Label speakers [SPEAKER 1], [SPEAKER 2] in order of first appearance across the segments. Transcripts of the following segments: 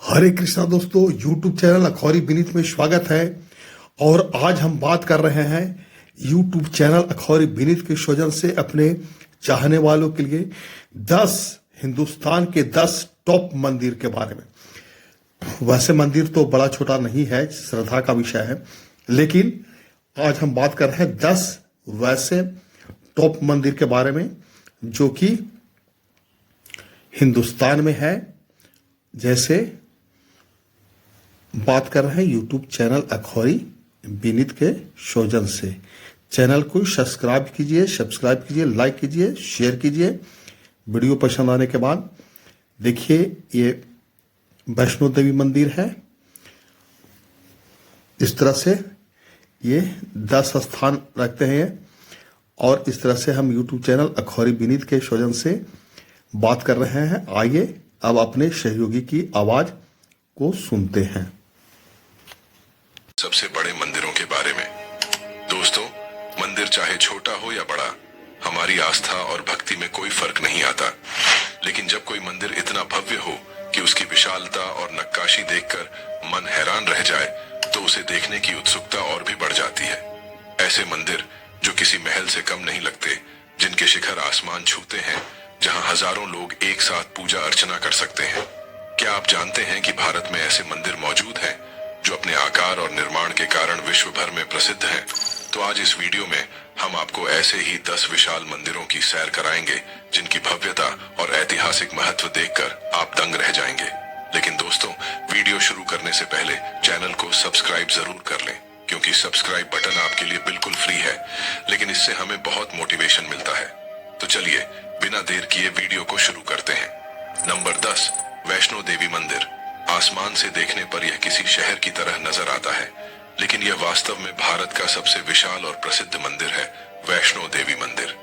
[SPEAKER 1] हरे कृष्णा दोस्तों, YouTube channel Akhouri Vineet में स्वागत है। और आज हम बात कर रहे हैं YouTube चैनल अखौरी विनीत के सौजन से अपने चाहने वालों के लिए 10 हिंदुस्तान के 10 टॉप मंदिर के बारे में। वैसे मंदिर तो बड़ा छोटा नहीं है, श्रद्धा का विषय है, लेकिन आज हम बात कर रहे हैं 10 वैसे टॉप मंदिर के बारे में जो कि हिंदुस्तान में है। जैसे बात कर रहे हैं यूट्यूब चैनल अखौरी विनीत के सौजन से। चैनल को सब्सक्राइब कीजिए, लाइक कीजिए, शेयर कीजिए। वीडियो पसंद आने के बाद देखिए, ये वैष्णो देवी मंदिर है। इस तरह से ये 10 स्थान रखते हैं और इस तरह से हम यूट्यूब चैनल अखौरी विनीत के सौजन से बात कर रहे हैं। आइए अब अपने सहयोगी की आवाज को सुनते हैं।
[SPEAKER 2] सबसे बड़े मंदिरों के बारे में। दोस्तों, मंदिर चाहे छोटा हो या बड़ा, हमारी आस्था और भक्ति में कोई फर्क नहीं आता। लेकिन जब कोई मंदिर इतना भव्य हो कि उसकी विशालता और नक्काशी देखकर मन हैरान रह जाए, तो उसे देखने की उत्सुकता और भी बढ़ जाती है। ऐसे मंदिर जो किसी महल से कम नहीं लगते, जिनके शिखर आसमान छूते हैं, जहां हजारों लोग एक साथ पूजा अर्चना कर सकते हैं। क्या आप जानते हैं कि भारत में ऐसे मंदिर मौजूद हैं जो अपने आकार और निर्माण के कारण विश्व भर में प्रसिद्ध हैं? तो आज इस वीडियो में हम आपको ऐसे ही 10 विशाल मंदिरों की सैर कराएंगे जिनकी भव्यता और ऐतिहासिक महत्व देखकर आप दंग रह जाएंगे। लेकिन दोस्तों, वीडियो शुरू करने से पहले चैनल को सब्सक्राइब जरूर कर लें, क्योंकि सब्सक्राइब बटन आपके लिए बिल्कुल फ्री है, लेकिन इससे हमें बहुत मोटिवेशन मिलता है। तो चलिए बिना देर किए वीडियो को शुरू करते हैं। नंबर 10, वैष्णो देवी मंदिर। आसमान से देखने पर यह किसी शहर की तरह नजर आता है, लेकिन यह वास्तव में भारत का सबसे विशाल और प्रसिद्ध मंदिर है, वैष्णो देवी मंदिर।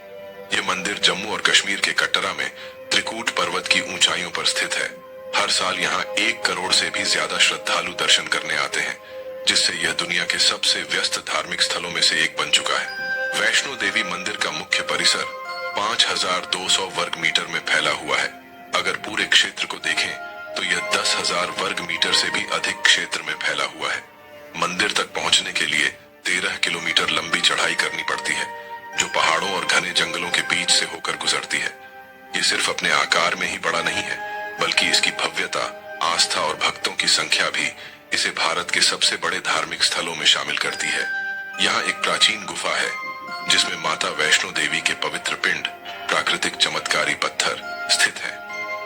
[SPEAKER 2] यह मंदिर जम्मू और कश्मीर के कटरा में त्रिकूट पर्वत की ऊंचाइयों पर स्थित है। हर साल यहाँ 1 करोड़ से भी ज्यादा श्रद्धालु दर्शन करने आते हैं, जिससे यह दुनिया के सबसे व्यस्त धार्मिक स्थलों में से एक बन चुका है। वैष्णो देवी मंदिर का मुख्य परिसर 5200 वर्ग मीटर में फैला हुआ है। अगर पूरे क्षेत्र को देखें तो यह 10,000 वर्ग मीटर से भी अधिक क्षेत्र में फैला हुआ है। मंदिर तक पहुंचने के लिए 13 किलोमीटर लंबी चढ़ाई करनी पड़ती है, जो पहाड़ों और घने जंगलों के बीच से होकर गुजरती है। ये सिर्फ अपने आकार में ही बड़ा नहीं है, बल्कि इसकी भव्यता, आस्था और भक्तों की संख्या भी इसे भारत के सबसे बड़े धार्मिक स्थलों में शामिल करती है। यहाँ एक प्राचीन गुफा है जिसमें माता वैष्णो देवी के पवित्र पिंड, प्राकृतिक चमत्कारी पत्थर स्थित है।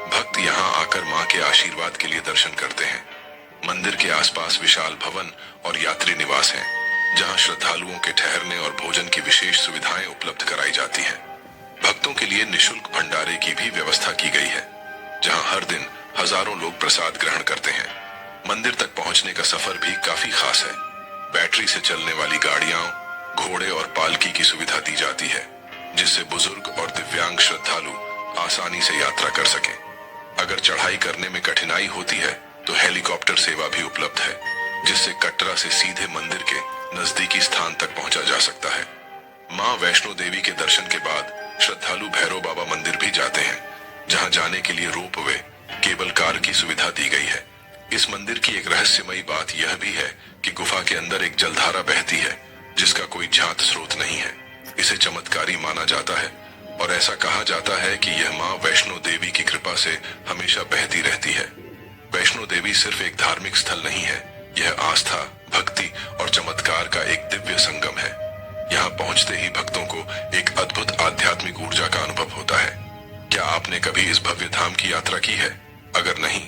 [SPEAKER 2] भक्त यहाँ आकर मां के आशीर्वाद के लिए दर्शन करते हैं। मंदिर के आसपास विशाल भवन और यात्री निवास हैं, जहां श्रद्धालुओं के ठहरने और भोजन की विशेष सुविधाएं उपलब्ध कराई जाती हैं। भक्तों के लिए निशुल्क भंडारे की भी व्यवस्था की गई है, जहां हर दिन हजारों लोग प्रसाद ग्रहण करते हैं। मंदिर तक पहुंचने का सफर भी काफी खास है। बैटरी से चलने वाली गाड़ियां, घोड़े और पालकी की सुविधा दी जाती है, जिससे बुजुर्ग और दिव्यांग श्रद्धालु आसानी से यात्रा कर सकें। अगर चढ़ाई करने में कठिनाई होती है तो हेलीकॉप्टर सेवा भी उपलब्ध है, जिससे कटरा से सीधे मंदिर के नजदीकी स्थान तक पहुंचा जा सकता है। मां वैष्णो देवी के दर्शन के बाद श्रद्धालु भैरव बाबा मंदिर भी जाते हैं, जहां जाने के लिए रोपवे, केबल कार की सुविधा दी गई है। इस मंदिर की एक रहस्यमयी बात यह भी है कि गुफा के अंदर एक जलधारा बहती है, जिसका कोई ज्ञात स्रोत नहीं है। इसे चमत्कारी माना जाता है और ऐसा कहा जाता है कि यह मां वैष्णो देवी की कृपा से हमेशा बहती रहती है। वैष्णो देवी सिर्फ एक धार्मिक स्थल नहीं है, यह आस्था, भक्ति और चमत्कार का एक दिव्य संगम है। यहाँ पहुंचते ही भक्तों को एक अद्भुत आध्यात्मिक ऊर्जा का अनुभव होता है। क्या आपने कभी इस भव्य धाम की यात्रा की है? अगर नहीं,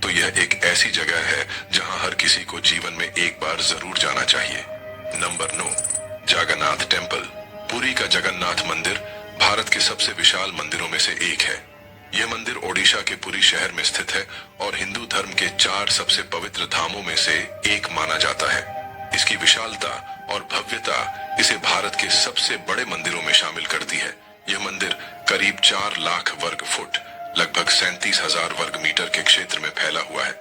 [SPEAKER 2] तो यह एक ऐसी जगह है जहाँ हर किसी को जीवन में एक बार जरूर जाना चाहिए। Number 9, Jagannath temple. पुरी का जगन्नाथ मंदिर भारत के सबसे विशाल मंदिरों में से एक है। यह मंदिर ओडिशा के पुरी शहर में स्थित है और हिंदू धर्म के 4 सबसे पवित्र धामों में से एक माना जाता है। इसकी विशालता और भव्यता इसे भारत के सबसे बड़े मंदिरों में शामिल करती है। यह मंदिर करीब 4 लाख वर्ग फुट, लगभग 37,000 वर्ग मीटर के क्षेत्र में फैला हुआ है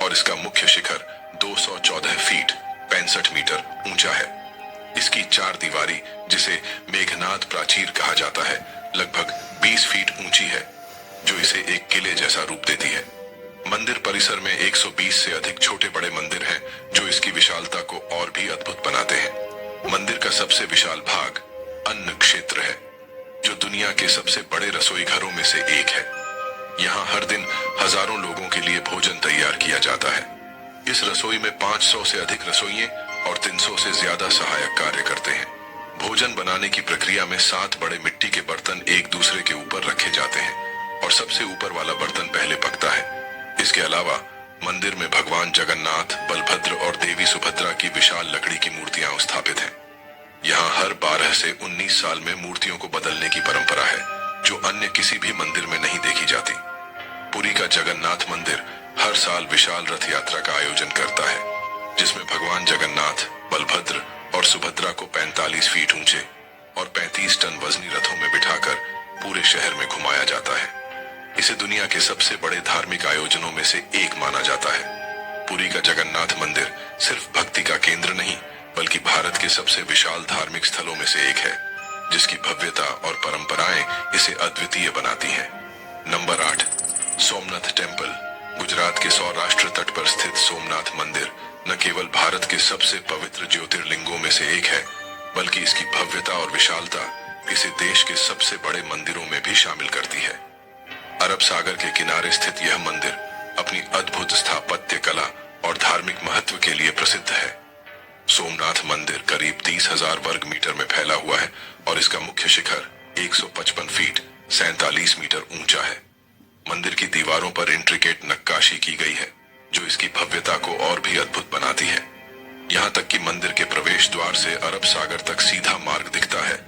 [SPEAKER 2] और इसका मुख्य शिखर 214 फीट 65 मीटर ऊंचा है। इसकी 4 दीवारी, जिसे मेघनाद प्राचीर कहा जाता है, लगभग 20 फीट ऊंची है, जो इसे एक किले जैसा रूप देती है। मंदिर परिसर में 120 से अधिक छोटे बड़े मंदिर हैं जो इसकी विशालता को और भी अद्भुत बनाते हैं। मंदिर का सबसे विशाल भाग अन्न क्षेत्र है, जो दुनिया के सबसे बड़े रसोई घरों में से एक है। यहाँ हर दिन हजारों लोगों के लिए भोजन तैयार किया जाता है। इस रसोई में 500 से अधिक रसोइये और 300 से ज्यादा सहायक कार्य करते हैं। भोजन बनाने की प्रक्रिया में 7 बड़े मिट्टी के बर्तन एक दूसरे के ऊपर रखे जाते हैं और सबसे ऊपर वाला बर्तन पहले पकता है। इसके अलावा मंदिर में भगवान जगन्नाथ, बलभद्र और देवी सुभद्रा की विशाल लकड़ी की मूर्तियां स्थापित हैं। यहाँ हर 12 से 19 साल में मूर्तियों को बदलने की परंपरा है, जो अन्य किसी भी मंदिर में नहीं देखी जाती। पुरी का जगन्नाथ मंदिर हर साल विशाल रथ यात्रा का आयोजन करता है, जिसमें भगवान जगन्नाथ, बलभद्र और सुभद्रा को 45 फीट ऊंचे और 35 टन वजनी रथों में बिठाकर पूरे शहर में घुमाया जाता है। इसे दुनिया के सबसे बड़े धार्मिक आयोजनों में से एक माना जाता है। पुरी का जगन्नाथ मंदिर सिर्फ भक्ति का केंद्र नहीं, बल्कि भारत के सबसे विशाल धार्मिक स्थलों में से एक है, जिसकी भव्यता और परंपराएं इसे अद्वितीय बनाती हैं। Number 8, Somnath temple. गुजरात के सौराष्ट्र तट पर स्थित सोमनाथ मंदिर न केवल भारत के सबसे पवित्र ज्योतिर्लिंगों में से एक है, बल्कि इसकी भव्यता और विशालता इसे देश के सबसे बड़े मंदिरों में भी शामिल करती है। अरब सागर के किनारे स्थित यह मंदिर अपनी अद्भुत स्थापत्य कला और धार्मिक महत्व के लिए प्रसिद्ध है। सोमनाथ मंदिर करीब 30,000 वर्ग मीटर में फैला हुआ है और इसका मुख्य शिखर 155 फीट 47 मीटर ऊंचा है। मंदिर की दीवारों पर इंट्रिकेट नक्काशी की गई है, जो इसकी भव्यता को और भी अद्भुत बनाती है। यहाँ तक कि मंदिर के प्रवेश द्वार से अरब सागर तक सीधा मार्ग दिखता है,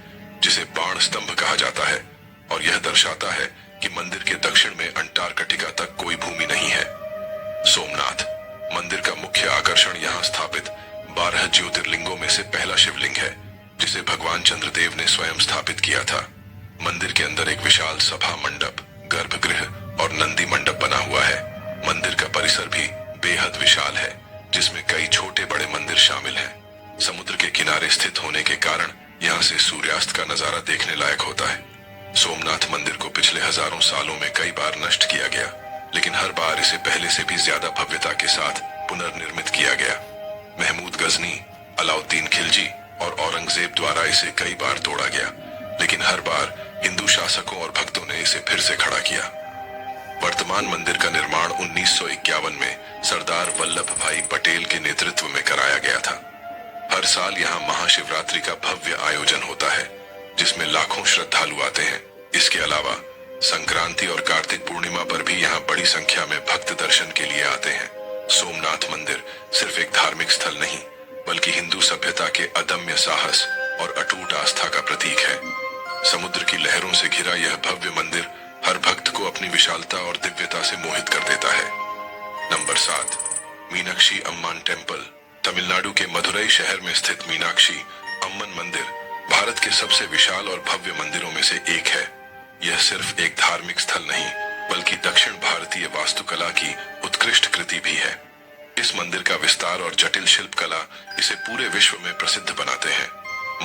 [SPEAKER 2] जिसे बाण स्तंभ कहा जाता है, और यह दर्शाता है कि मंदिर के दक्षिण में अंटार्कटिका तक कोई भूमि नहीं है। सोमनाथ मंदिर का मुख्य आकर्षण यहाँ स्थापित 12 ज्योतिर्लिंगों में से पहला शिवलिंग है, जिसे भगवान चंद्रदेव ने स्वयं स्थापित किया था। मंदिर के अंदर एक विशाल सभा मंडप, गर्भगृह और नंदी मंडप बना हुआ है। मंदिर का परिसर भी बेहद विशाल है, जिसमें कई छोटे बड़े मंदिर शामिल हैं। समुद्र के किनारे स्थित होने के कारण यहाँ से सूर्यास्त का नजारा देखने लायक होता है। सोमनाथ मंदिर को पिछले हजारों सालों में कई बार नष्ट किया गया, लेकिन हर बार इसे पहले से भी ज्यादा भव्यता के साथ पुनर्निर्मित किया गया। महमूद गजनी, अलाउद्दीन खिलजी और औरंगजेब द्वारा इसे कई बार तोड़ा गया, लेकिन हर बार हिंदू शासकों और भक्तों ने इसे फिर से खड़ा किया। वर्तमान मंदिर का निर्माण 1951 में सरदार वल्लभ भाई पटेल के नेतृत्व में कराया गया था। हर साल यहाँ महाशिवरात्रि का भव्य आयोजन होता है, जिसमें लाखों श्रद्धालु आते हैं। इसके अलावा संक्रांति और कार्तिक पूर्णिमा पर भी यहाँ बड़ी संख्या में भक्त दर्शन के लिए आते हैं। सोमनाथ मंदिर सिर्फ एक धार्मिक स्थल नहीं, बल्कि हिंदू सभ्यता के अदम्य साहस और अटूट आस्था का प्रतीक है। समुद्र की लहरों से घिरा यह भव्य मंदिर हर भक्त को अपनी विशालता और दिव्यता से मोहित कर देता है। Number 7, Meenakshi Amman temple. तमिलनाडु के मदुरई शहर में स्थित मीनाक्षी अम्मन मंदिर भारत के सबसे विशाल और भव्य मंदिरों में से एक है। यह सिर्फ एक धार्मिक स्थल नहीं, बल्कि दक्षिण भारतीय वास्तुकला की उत्कृष्ट कृति भी है। इस मंदिर का विस्तार और जटिल शिल्पकला इसे पूरे विश्व में प्रसिद्ध बनाते हैं।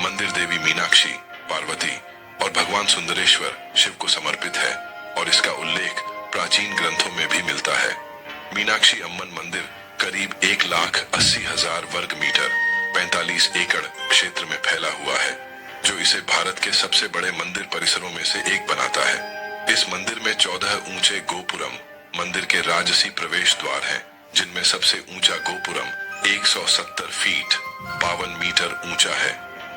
[SPEAKER 2] मंदिर देवी मीनाक्षी, पार्वती और भगवान सुंदरेश्वर शिव को समर्पित है और इसका उल्लेख प्राचीन ग्रंथों में भी मिलता है। मीनाक्षी अम्मन मंदिर करीब 1,80,000 वर्ग मीटर 45 एकड़ क्षेत्र में फैला हुआ है, जो इसे भारत के सबसे बड़े मंदिर परिसरों में से एक बनाता है। इस मंदिर में 14 ऊंचे गोपुरम मंदिर के राजसी प्रवेश द्वार हैं, जिनमें सबसे ऊंचा गोपुरम 170 फीट 52 मीटर ऊंचा है।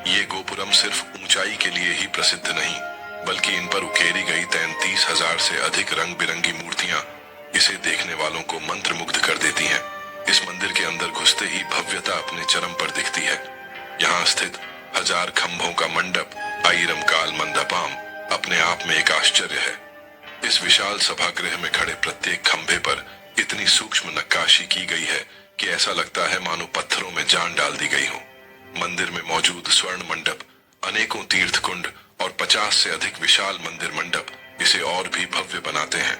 [SPEAKER 2] ये गोपुरम सिर्फ ऊंचाई के लिए ही प्रसिद्ध नहीं, बल्कि इन पर उकेरी गई 33,000 से अधिक रंग बिरंगी मूर्तियां इसे देखने वालों को मंत्रमुग्ध कर देती हैं। इस मंदिर के अंदर घुसते ही भव्यता अपने चरम पर दिखती है। यहाँ स्थित 1000 खंभों का मंडप आयरम काल मंडपम अपने आप में एक आश्चर्य है। इस विशाल सभागृह में खड़े प्रत्येक खंभे पर इतनी सूक्ष्म नक्काशी की गई है कि ऐसा लगता है मानो पत्थरों में जान डाल दी गई हो। मंदिर में मौजूद स्वर्ण मंडप, अनेकों तीर्थ कुंड और 50 से अधिक विशाल मंदिर मंडप इसे और भी भव्य बनाते हैं।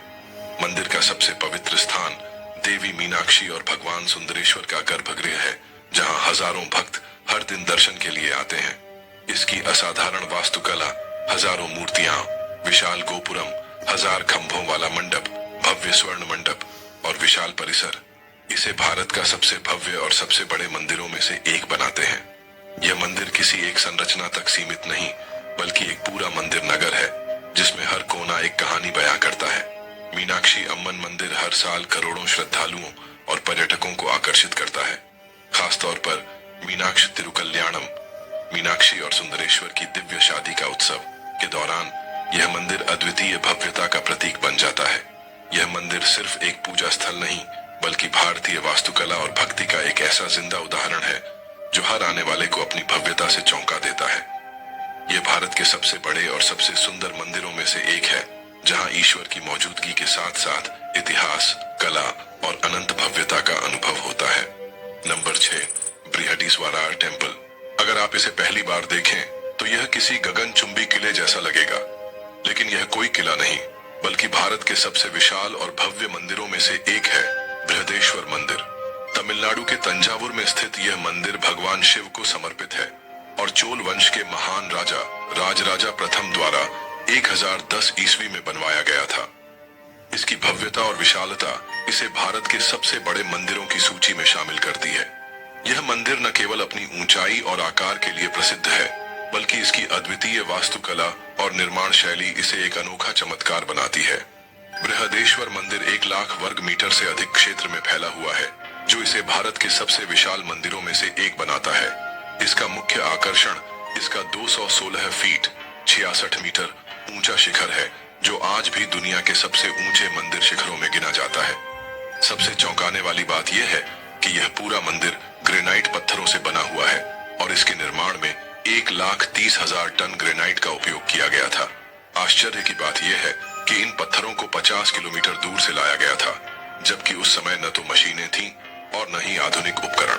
[SPEAKER 2] मंदिर का सबसे पवित्र स्थान देवी मीनाक्षी और भगवान सुंदरेश्वर का गर्भगृह है, जहां हजारों भक्त हर दिन दर्शन के लिए आते हैं। इसकी असाधारण वास्तुकला, हजारों मूर्तियां, विशाल गोपुरम, 1000 खंभों वाला मंडप, भव्य स्वर्ण मंडप और विशाल परिसर इसे भारत का सबसे भव्य और सबसे बड़े मंदिरों में से एक बनाते हैं। यह मंदिर किसी एक संरचना तक सीमित नहीं, बल्कि एक पूरा मंदिर नगर है जिसमें हर कोना एक कहानी बयां करता है। मीनाक्षी अम्मन मंदिर हर साल करोड़ों श्रद्धालुओं और पर्यटकों को आकर्षित करता है। खासतौर पर मीनाक्षी तिरुकल्याणम, मीनाक्षी और सुंदरेश्वर की दिव्य शादी का उत्सव के दौरान यह मंदिर अद्वितीय भव्यता का प्रतीक बन जाता है। यह मंदिर सिर्फ एक पूजा स्थल नहीं, बल्कि भारतीय वास्तुकला और भक्ति का एक ऐसा जिंदा उदाहरण है जो हर आने वाले को अपनी भव्यता से चौंका देता है। यह भारत के सबसे बड़े और सबसे सुंदर मंदिरों में से एक है, जहां ईश्वर की मौजूदगी के साथ साथ इतिहास, कला और अनंत भव्यता का अनुभव होता है। Number 6, Brihadeeswarar temple. अगर आप इसे पहली बार देखें तो यह किसी गगनचुंबी किले जैसा लगेगा, लेकिन यह कोई किला नहीं, बल्कि भारत के सबसे विशाल और भव्य मंदिरों में से एक है, बृहदेश्वर मंदिर। तमिलनाडु के तंजावुर में स्थित यह मंदिर भगवान शिव को समर्पित है और चोल वंश के महान राजा राजराजा प्रथम द्वारा 1010 ईस्वी में बनवाया गया था। इसकी भव्यता और विशालता इसे भारत के सबसे बड़े मंदिरों की सूची में शामिल करती है। यह मंदिर न केवल अपनी ऊंचाई और आकार के लिए प्रसिद्ध है, बल्कि इसकी अद्वितीय वास्तुकला और निर्माण शैली इसे एक अनोखा चमत्कार बनाती है। बृहदेश्वर मंदिर 1 लाख वर्ग मीटर से अधिक क्षेत्र में फैला हुआ है, जो इसे भारत के सबसे विशाल मंदिरों में से एक बनाता है। इसका मुख्य आकर्षण इसका 216 फीट 66 मीटर ऊंचा शिखर है, जो आज भी दुनिया के सबसे ऊंचे मंदिर शिखरों में गिना जाता है। सबसे चौंकाने वाली बात यह है कि यह पूरा मंदिर ग्रेनाइट पत्थरों से बना हुआ है और इसके निर्माण में 1,30,000 टन ग्रेनाइट का उपयोग किया गया था। आश्चर्य की बात यह है कि इन पत्थरों को 50 किलोमीटर दूर से लाया गया था, जबकि उस समय न तो मशीनें थीं और न ही आधुनिक उपकरण।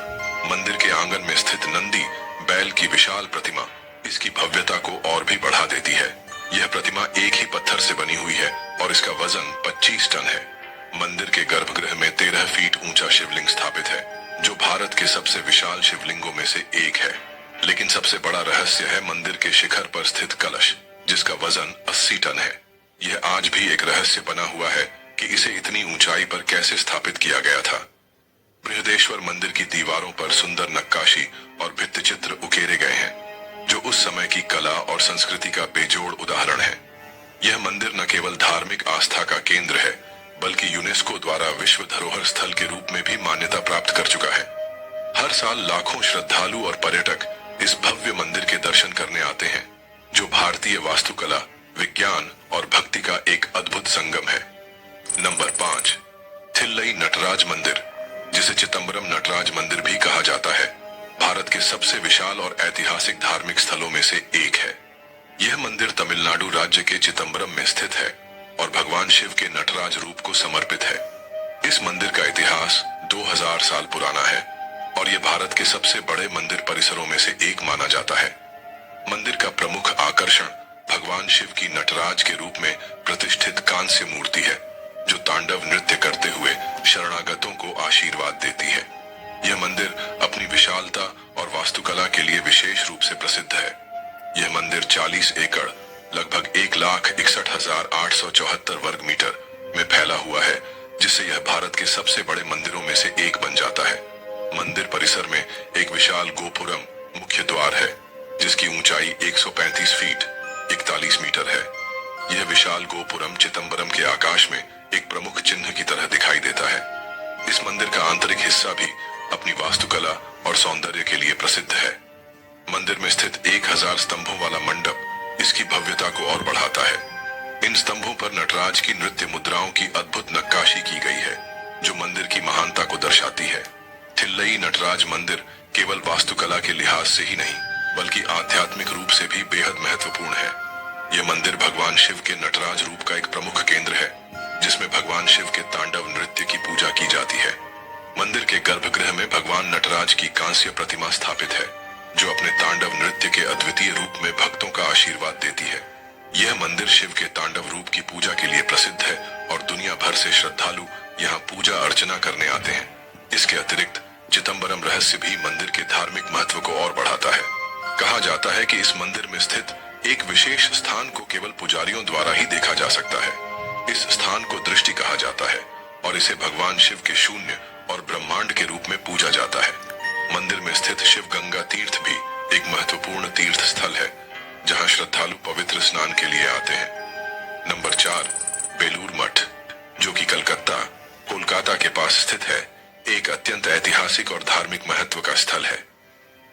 [SPEAKER 2] मंदिर के आंगन में स्थित नंदी बैल की विशाल प्रतिमा इसकी भव्यता को और भी बढ़ा देती है। यह प्रतिमा एक ही पत्थर से बनी हुई है और इसका वजन 25 टन है। मंदिर के गर्भगृह में 13 फीट ऊंचा शिवलिंग स्थापित है, जो भारत के सबसे विशाल शिवलिंगों में से एक है। लेकिन सबसे बड़ा रहस्य है मंदिर के शिखर पर स्थित कलश, जिसका वजन 80 टन है। यह आज भी एक रहस्य बना हुआ है कि इसे इतनी ऊंचाई पर कैसे स्थापित किया गया था। बृहदेश्वर मंदिर की दीवारों पर सुंदर नक्काशी और भित्ति चित्र उकेरे गए हैं, जो उस समय की कला और संस्कृति का बेजोड़ उदाहरण है। यह मंदिर न केवल धार्मिक आस्था का केंद्र है, बल्कि यूनेस्को द्वारा विश्व धरोहर स्थल के रूप में भी मान्यता प्राप्त कर चुका है। हर साल लाखों श्रद्धालु और पर्यटक इस भव्य मंदिर के दर्शन करने आते हैं, जो भारतीय वास्तुकला, विज्ञान और भक्ति का एक अद्भुत संगम है। नंबर 5, थिल्लई नटराज मंदिर, जिसे चिदंबरम नटराज मंदिर भी कहा जाता है, भारत के सबसे विशाल और ऐतिहासिक धार्मिक स्थलों में से एक है। यह मंदिर तमिलनाडु राज्य के चिदंबरम में स्थित है और भगवान शिव के नटराज रूप को समर्पित है। इस मंदिर का इतिहास 2000 साल पुराना है और यह भारत के सबसे बड़े मंदिर परिसरों में से एक माना जाता है। मंदिर का प्रमुख आकर्षण भगवान शिव की नटराज के रूप में प्रतिष्ठित कांस्य मूर्ति है, जो तांडव नृत्य करते हुए शरणागतों को आशीर्वाद देती है। यह मंदिर अपनी विशालता और वास्तुकला के लिए विशेष रूप से प्रसिद्ध है। यह मंदिर 40 एकड़ लगभग 1,61,874 वर्ग मीटर में फैला हुआ है, जिससे यह भारत के सबसे बड़े मंदिरों में से एक बन जाता है। मंदिर परिसर में एक विशाल गोपुरम मुख्य द्वार है, जिसकी ऊंचाई 135 फीट 41 मीटर है। यह विशाल गोपुरम चिदंबरम के आकाश में एक प्रमुख चिन्ह की तरह दिखाई देता है। इस मंदिर का आंतरिक हिस्सा भी अपनी वास्तुकला और सौंदर्य के लिए प्रसिद्ध है। मंदिर में स्थित 1000 स्तंभों वाला मंडप इसकी भव्यता को और बढ़ाता है। इन स्तंभों पर नटराज की नृत्य मुद्राओं की अद्भुत नक्काशी की गई है, जो मंदिर की महानता को दर्शाती है। थिल्लई नटराज मंदिर केवल वास्तुकला के लिहाज से ही नहीं, बल्कि आध्यात्मिक रूप से भी बेहद महत्वपूर्ण है। यह मंदिर भगवान शिव के नटराज रूप का एक प्रमुख केंद्र है, जिसमें भगवान शिव के तांडव नृत्य की पूजा की जाती है। मंदिर के गर्भगृह में भगवान नटराज की कांस्य प्रतिमा स्थापित है, जो अपने तांडव नृत्य के अद्वितीय रूप में भक्तों का आशीर्वाद देती है। यह मंदिर शिव के तांडव रूप की पूजा के लिए प्रसिद्ध है और दुनिया भर से श्रद्धालु यहाँ पूजा अर्चना करने आते हैं। इसके अतिरिक्त चिदंबरम रहस्य भी मंदिर के धार्मिक महत्व को और बढ़ाता है। कहा जाता है कि इस मंदिर में स्थित एक विशेष स्थान को केवल पुजारियों द्वारा ही देखा जा सकता है। इस स्थान को दृष्टि कहा जाता है और इसे भगवान शिव के शून्य और ब्रह्मांड के रूप में पूजा जाता है। मंदिर में स्थित शिव गंगा तीर्थ भी एक महत्वपूर्ण तीर्थ स्थल है, जहां श्रद्धालु पवित्र स्नान के लिए आते हैं। नंबर 4, बेलूर मठ, जो कि कोलकाता के पास स्थित है, एक अत्यंत ऐतिहासिक और धार्मिक महत्व का स्थल है।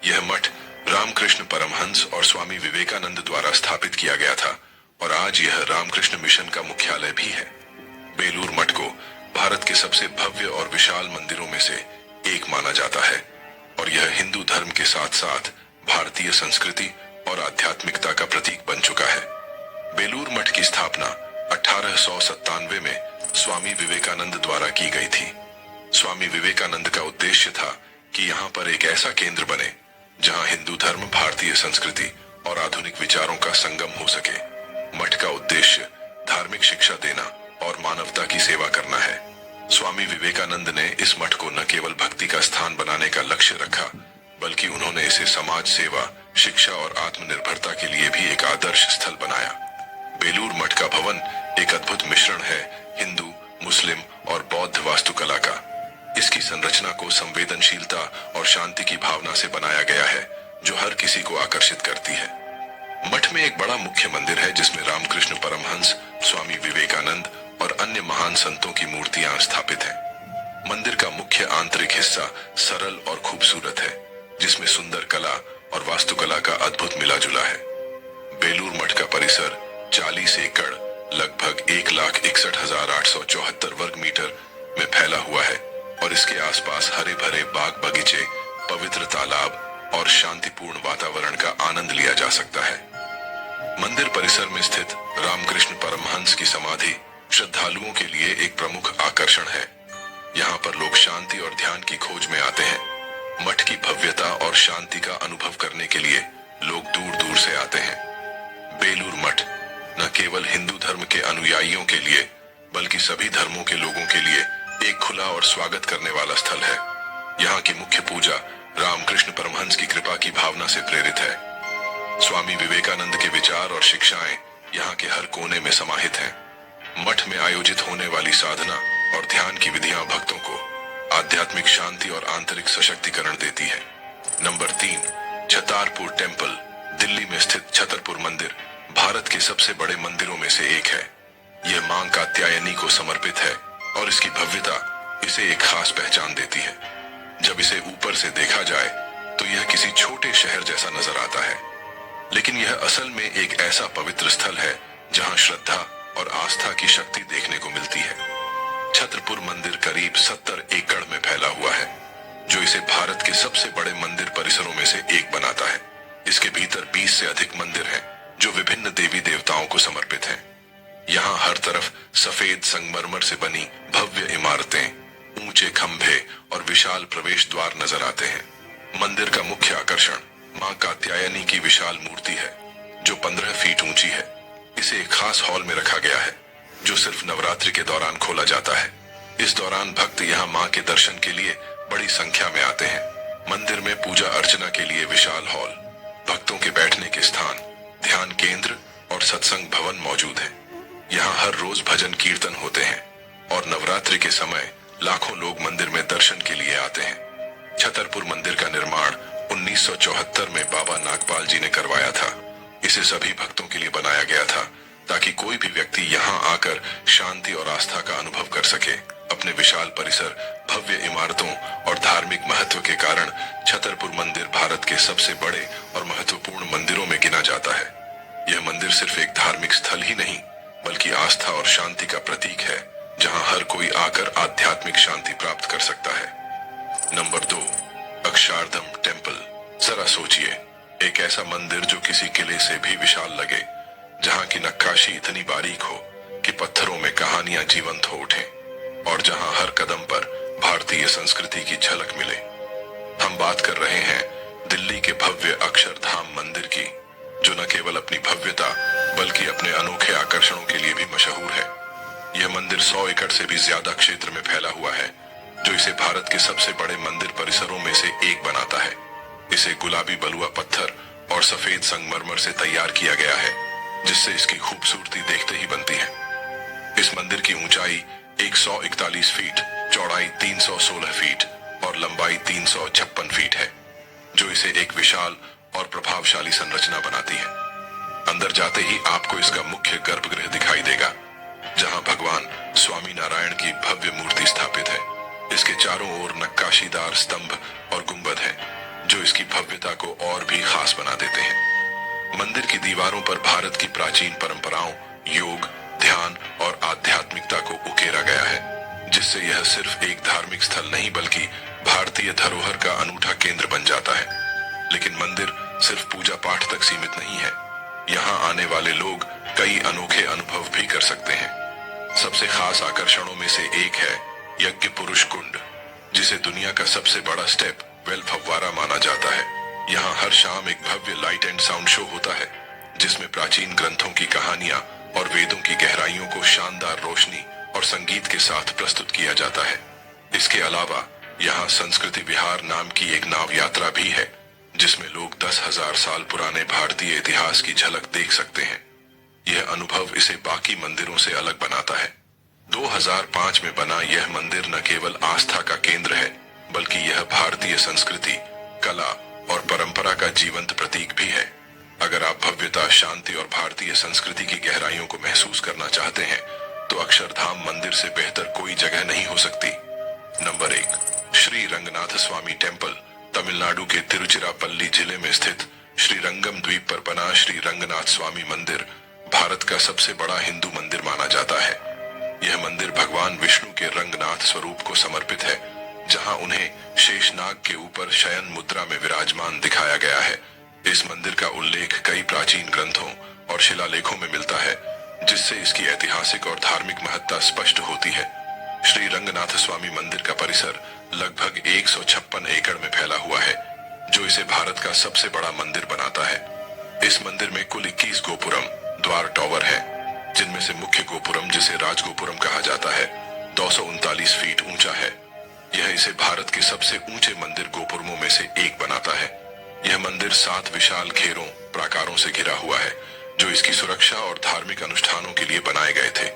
[SPEAKER 2] यह मठ रामकृष्ण परमहंस और स्वामी विवेकानंद द्वारा स्थापित किया गया था और आज यह रामकृष्ण मिशन का मुख्यालय भी है। बेलूर मठ को भारत के सबसे भव्य और विशाल मंदिरों में से एक माना जाता है और यह हिंदू धर्म के साथ साथ भारतीय संस्कृति और आध्यात्मिकता का प्रतीक बन चुका है। बेलूर मठ की स्थापना 1897 में स्वामी विवेकानंद द्वारा की गई थी। स्वामी विवेकानंद का उद्देश्य था कि यहाँ पर एक ऐसा केंद्र बने जहाँ हिंदू धर्म, भारतीय संस्कृति और आधुनिक विचारों का संगम हो सके। मठ का उद्देश्य धार्मिक शिक्षा देना और मानवता की सेवा करना है। स्वामी विवेकानंद ने इस मठ को न केवल भक्ति का स्थान बनाने का लक्ष्य रखा, बल्कि उन्होंने इसे समाज सेवा, शिक्षा और आत्मनिर्भरता के लिए भी एक आदर्श स्थल बनाया। बेलूर मठ का भवन एक अद्भुत मिश्रण है हिंदू, मुस्लिम और बौद्ध वास्तुकला का। इसकी संरचना को संवेदनशीलता और शांति की भावना से बनाया गया है, जो हर किसी को आकर्षित करती है। मठ में एक बड़ा मुख्य मंदिर है जिसमें रामकृष्ण परमहंस, स्वामी विवेकानंद और अन्य महान संतों की मूर्तियां स्थापित हैं। मंदिर का मुख्य आंतरिक हिस्सा सरल और खूबसूरत है, जिसमें सुंदर कला और वास्तुकला का अद्भुत मिलाजुला है। बेलूर मठ का परिसर 40 एकड़ लगभग 1,61,874 वर्ग मीटर में फैला हुआ है और इसके आसपास हरे भरे बाग बगीचे, पवित्र तालाब और शांतिपूर्ण वातावरण का आनंद लिया जा सकता है। मंदिर परिसर में स्थित रामकृष्ण परमहंस की समाधि श्रद्धालुओं के लिए एक प्रमुख आकर्षण है। यहाँ पर लोग शांति और ध्यान की खोज में आते हैं। मठ की भव्यता और शांति का अनुभव करने के लिए लोग दूर दूर से आते हैं। बेलूर मठ न केवल हिंदू धर्म के अनुयायियों के लिए, बल्कि सभी धर्मों के लोगों के लिए एक खुला और स्वागत करने वाला स्थल है। यहाँ की मुख्य पूजा रामकृष्ण परमहंस की कृपा की भावना से प्रेरित है। स्वामी विवेकानंद के विचार और शिक्षाएं यहाँ के हर कोने में समाहित हैं। मठ में आयोजित होने वाली साधना और ध्यान की विधियां भक्तों को आध्यात्मिक शांति और आंतरिक सशक्तिकरण देती है। नंबर 3, छतरपुर टेम्पल, दिल्ली में स्थित छतरपुर मंदिर भारत के सबसे बड़े मंदिरों में से एक है। यह मां कात्यायनी को समर्पित है और इसकी भव्यता इसे एक खास पहचान देती है। जब इसे ऊपर से देखा जाए तो यह किसी छोटे शहर जैसा नजर आता है, लेकिन यह असल में एक ऐसा पवित्र स्थल है जहां श्रद्धा और आस्था की शक्ति देखने को मिलती है। छतरपुर मंदिर करीब 70 एकड़ में फैला हुआ है, जो इसे भारत के सबसे बड़े मंदिर परिसरों में से एक बनाता है। इसके भीतर 20 से अधिक मंदिर हैं, जो विभिन्न देवी देवताओं को समर्पित हैं। यहाँ हर तरफ सफेद संगमरमर से बनी भव्य इमारतें, ऊंचे खंभे और विशाल प्रवेश द्वार नजर आते हैं। मंदिर का मुख्य आकर्षण मां कात्यायनी की विशाल मूर्ति है, जो 15 फीट ऊंची है। इसे एक खास हॉल में रखा गया है, जो सिर्फ नवरात्रि के दौरान खोला जाता है। इस दौरान भक्त यहाँ मां के दर्शन के लिए बड़ी संख्या में आते हैं। मंदिर में पूजा अर्चना के लिए विशाल हॉल, भक्तों के बैठने के स्थान, ध्यान केंद्र और सत्संग भवन मौजूद है। यहाँ हर रोज भजन कीर्तन होते हैं और नवरात्रि के समय लाखों लोग मंदिर में दर्शन के लिए आते हैं। छतरपुर मंदिर का निर्माण 1974 में बाबा नागपाल जी ने करवाया था। इसे सभी भक्तों के लिए बनाया गया था ताकि कोई भी व्यक्ति यहाँ आकर शांति और आस्था का अनुभव कर सके। अपने विशाल परिसर, भव्य इमारतों और धार्मिक महत्व के कारण छतरपुर मंदिर भारत के सबसे बड़े और महत्वपूर्ण मंदिरों में गिना जाता है। यह मंदिर सिर्फ एक धार्मिक स्थल ही नहीं, बल्कि आस्था और शांति का प्रतीक है, जहां हर कोई आकर आध्यात्मिक शांति प्राप्त कर सकता है। Number 2, Akshardham temple. जरा सोचिए, एक ऐसा मंदिर जो किसी किले से भी विशाल लगे, जहां की नक्काशी इतनी बारीक हो कि पत्थरों में कहानियां जीवंत हो उठें और जहां हर कदम पर भारतीय संस्कृति की झलक मिले। हम बात कर रहे हैं दिल्ली के भव्य अक्षरधाम मंदिर की, जो न केवल अपनी भव्यता बल्कि अपने अनोखे आकर्षणों के लिए भी मशहूर है। यह मंदिर 100 एकड़ से भी ज्यादा क्षेत्र में फैला हुआ है, जो इसे भारत के सबसे बड़े मंदिर परिसरों में से एक बनाता है। इसे गुलाबी बलुआ पत्थर और सफेद संगमरमर से तैयार किया गया है, जिससे इसकी खूबसूरती देखते ही बनती है। इस मंदिर की ऊंचाई 141 फीट, चौड़ाई 316 फीट और लंबाई 356 फीट है, जो इसे एक विशाल और प्रभावशाली संरचना बनाती है। अंदर जाते ही आपको इसका मुख्य गर्भगृह दिखाई देगा, जहां भगवान स्वामी नारायण की भव्य मूर्ति स्थापित है। इसके चारों ओर नक्काशीदार स्तंभ और गुंबद है, जो इसकी भव्यता को और भी खास बना देते हैं। मंदिर की दीवारों पर भारत की प्राचीन परंपराओं, योग, ध्यान और आध्यात्मिकता को उकेरा गया है, जिससे यह सिर्फ एक धार्मिक स्थल नहीं बल्कि भारतीय धरोहर का अनूठा केंद्र बन जाता है। लेकिन मंदिर सिर्फ पूजा पाठ तक सीमित नहीं है। यहाँ आने वाले लोग कई अनोखे अनुभव भी कर सकते हैं। सबसे खास आकर्षणों में से एक है यज्ञ पुरुष कुंड, जिसे दुनिया का सबसे बड़ा स्टेप वेल फव्वारा माना जाता है। यहाँ हर शाम एक भव्य लाइट एंड साउंड शो होता है, जिसमें प्राचीन ग्रंथों की कहानियां और वेदों की गहराइयों को शानदार रोशनी और संगीत के साथ प्रस्तुत किया जाता है। इसके अलावा यहाँ संस्कृति विहार नाम की एक नाव यात्रा भी है, जिसमें लोग 10,000 साल पुराने भारतीय इतिहास की झलक देख सकते हैं। यह अनुभव इसे बाकी मंदिरों से अलग बनाता है। 2005 में बना यह मंदिर न केवल आस्था का केंद्र है, बल्कि यह भारतीय संस्कृति, कला और परंपरा का जीवंत प्रतीक भी है। अगर आप भव्यता, शांति और भारतीय संस्कृति की गहराइयों को महसूस करना चाहते हैं, तो अक्षरधाम मंदिर से बेहतर कोई जगह नहीं हो सकती। नंबर 1, श्री रंगनाथ स्वामी टेम्पल। तमिलनाडु के तिरुचिरापल्ली जिले में स्थित श्रीरंगम द्वीप पर बना श्री रंगनाथ स्वामी मंदिर भारत का सबसे बड़ा हिंदू मंदिर माना जाता है। यह मंदिर भगवान विष्णु के रंगनाथ स्वरूप को समर्पित है, जहां उन्हें शेषनाग के ऊपर शयन मुद्रा में विराजमान दिखाया गया है। इस मंदिर का उल्लेख कई प्राचीन ग्रंथों और शिलालेखों में मिलता है, जिससे इसकी ऐतिहासिक और धार्मिक महत्ता स्पष्ट होती है। श्री रंगनाथ स्वामी मंदिर का परिसर लगभग 156 एकड़ में फैला हुआ है, जो इसे भारत का सबसे बड़ा मंदिर बनाता है। इस मंदिर में कुल 21 गोपुरम द्वार टॉवर है, जिनमें से मुख्य गोपुरम, जिसे राजगोपुरम कहा जाता है, 239 फीट ऊंचा है। यह इसे भारत के सबसे ऊंचे मंदिर गोपुरमों में से एक बनाता है। यह मंदिर 7 विशाल घेरों प्राकारों से घिरा हुआ है, जो इसकी सुरक्षा और धार्मिक अनुष्ठानों के लिए बनाए गए थे।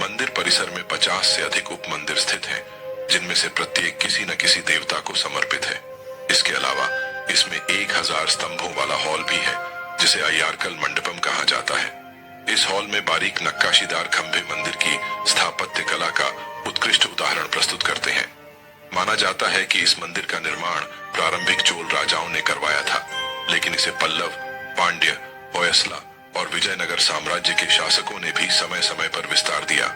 [SPEAKER 2] मंदिर परिसर में 50 से अधिक उप मंदिर स्थित हैं, जिनमें से प्रत्येक किसी न किसी देवता को समर्पित है। इसके अलावा इसमें 1000 स्तंभों वाला हॉल भी है, जिसे अय्यारकल मंडपम कहा जाता है। इस हॉल में बारीक नक्काशीदार खंभे मंदिर की स्थापत्य कला का उत्कृष्ट उदाहरण प्रस्तुत करते हैं। माना जाता है कि इस मंदिर का निर्माण प्रारंभिक चोल राजाओं ने करवाया था, लेकिन इसे पल्लव, पांड्य, होयसला और विजयनगर साम्राज्य के शासकों ने भी समय समय पर विस्तार दिया।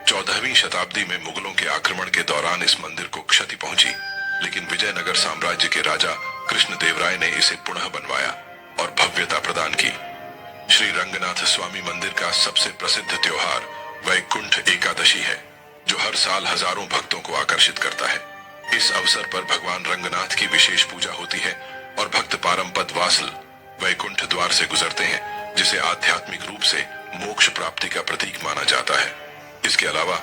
[SPEAKER 2] 14वीं शताब्दी में मुगलों के आक्रमण के दौरान इस मंदिर को क्षति पहुंची, लेकिन विजयनगर साम्राज्य के राजा कृष्णदेवराय ने इसे पुनः बनवाया और भव्यता प्रदान की। श्री रंगनाथ स्वामी मंदिर का सबसे प्रसिद्ध त्योहार वैकुंठ एकादशी है, जो हर साल हजारों भक्तों को आकर्षित करता है। इस अवसर पर भगवान रंगनाथ की विशेष पूजा होती है और भक्त पारमपद वासल वैकुंठ द्वार से गुजरते हैं, जिसे आध्यात्मिक रूप से मोक्ष प्राप्ति का प्रतीक माना जाता है। इसके अलावा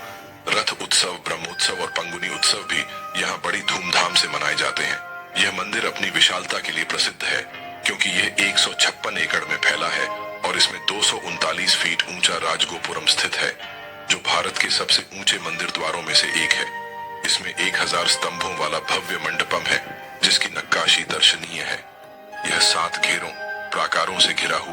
[SPEAKER 2] रथ उत्सव, ब्रह्मोत्सव और पंगुनी उत्सव भी यहाँ बड़ी धूमधाम से मनाए जाते हैं। यह मंदिर अपनी विशालता के लिए प्रसिद्ध है, क्योंकि यह 156 एकड़ में फैला है और इसमें 239 फीट ऊंचा राजगोपुरम स्थित है, जो भारत के सबसे ऊंचे मंदिर द्वारों में से एक है। इसमें 1000 स्तंभों वाला भव्य मंडपम है, जिसकी नक्काशी दर्शनीय है। यह 7 घेरों प्राकारों से घिरा हुआ